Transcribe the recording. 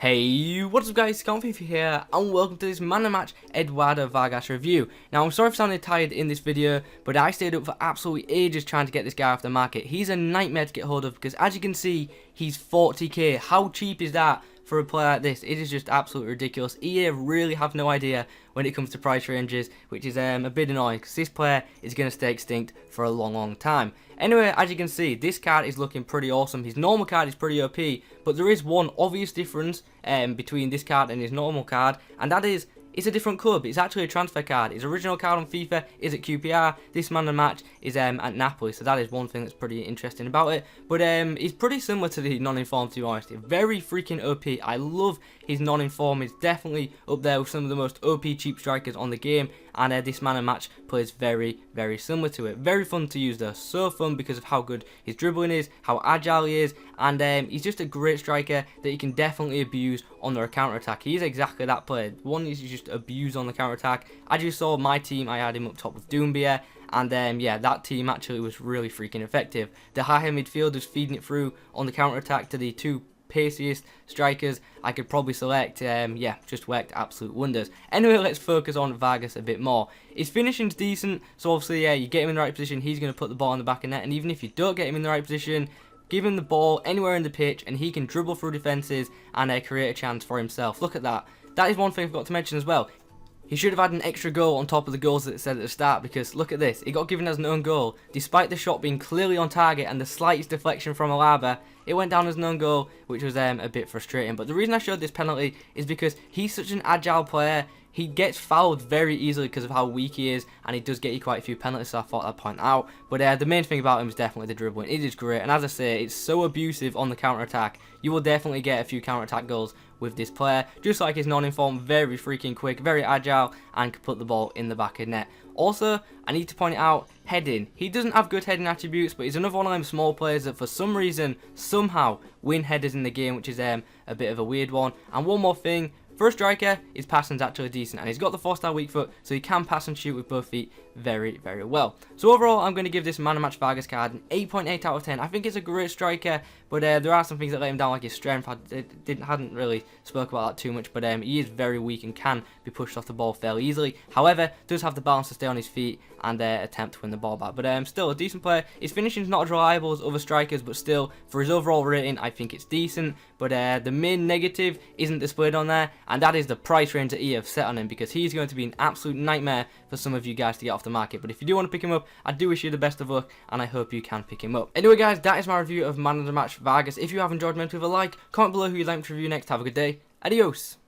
Hey, what's up guys, Fifa here, and welcome to this man of the match Eduardo Vargas review. Now I'm sorry for sounding tired in this video, but I stayed up for absolutely ages trying to get this guy off the market. He's a nightmare to get hold of because as you can see, he's 40k. How cheap is that for a player like this? It is just absolutely ridiculous. EA really have no idea when it comes to price ranges, which is a bit annoying because this player is going to stay extinct for a long time. Anyway, as you can see, this card is looking pretty awesome. His normal card is pretty OP, but there is one obvious difference between this card and his normal card, and that is it's a different club. It's actually a transfer card. His original card on FIFA is at QPR. This man of the match is at Napoli, so that is one thing that's pretty interesting about it. But he's pretty similar to the non-informed, to be honest. Very freaking OP. I love his non-informed. He's definitely up there with some of the most OP cheap strikers on the game, and this man of the match plays very similar to it. Very fun to use though. So fun because of how good his dribbling is, how agile he is, and he's just a great striker that you can definitely abuse on their counter-attack. He is exactly that player. One is just abuse on the counter-attack. As you saw, my team, I had him up top with Doumbia, and yeah, that team actually was really freaking effective. The higher midfielders feeding it through on the counter-attack to the two paciest strikers I could probably select, yeah, just worked absolute wonders. Anyway, let's focus on Vargas a bit more. His finishing's decent, so obviously, yeah, you get him in the right position, he's going to put the ball in the back of net, and even if you don't get him in the right position, give him the ball anywhere in the pitch, and he can dribble through defences and create a chance for himself. Look at that. That is one thing I forgot to mention as well. He should have had an extra goal on top of the goals that it said at the start, because look at this, it got given as an own goal. Despite the shot being clearly on target and the slightest deflection from Alaba, it went down as an own goal, which was a bit frustrating. But the reason I showed this penalty is because he's such an agile player. He gets fouled very easily because of how weak he is, and he does get you quite a few penalties, so I thought I'd point out. But the main thing about him is definitely the dribbling. It is great, and as I say, it's so abusive on the counter-attack. You will definitely get a few counter-attack goals with this player, just like his non-informed, very freaking quick, very agile, and can put the ball in the back of net. Also, I need to point out, heading. He doesn't have good heading attributes, but he's another one of them small players that for some reason, somehow, win headers in the game, which is a bit of a weird one. And one more thing, for a striker, his passing's actually decent, and he's got the 4-star weak foot, so he can pass and shoot with both feet very well. So overall, I'm going to give this man of match Vargas card an 8.8 out of 10. I think it's a great striker, but there are some things that let him down, like his strength. I hadn't really spoke about that too much, but he is very weak and can be pushed off the ball fairly easily. However, does have the balance to stay on his feet and attempt to win the ball back. But still, a decent player. His finishing's not as reliable as other strikers, but still, for his overall rating, I think it's decent. But the main negative isn't displayed on there, and that is the price range that EA have set on him, because he's going to be an absolute nightmare for some of you guys to get off the market. But if you do want to pick him up, I do wish you the best of luck, and I hope you can pick him up. Anyway guys, that is my review of man of the match Vargas. If you have enjoyed, remember to leave a like, comment below who you'd like me to review next. Have a good day. Adios.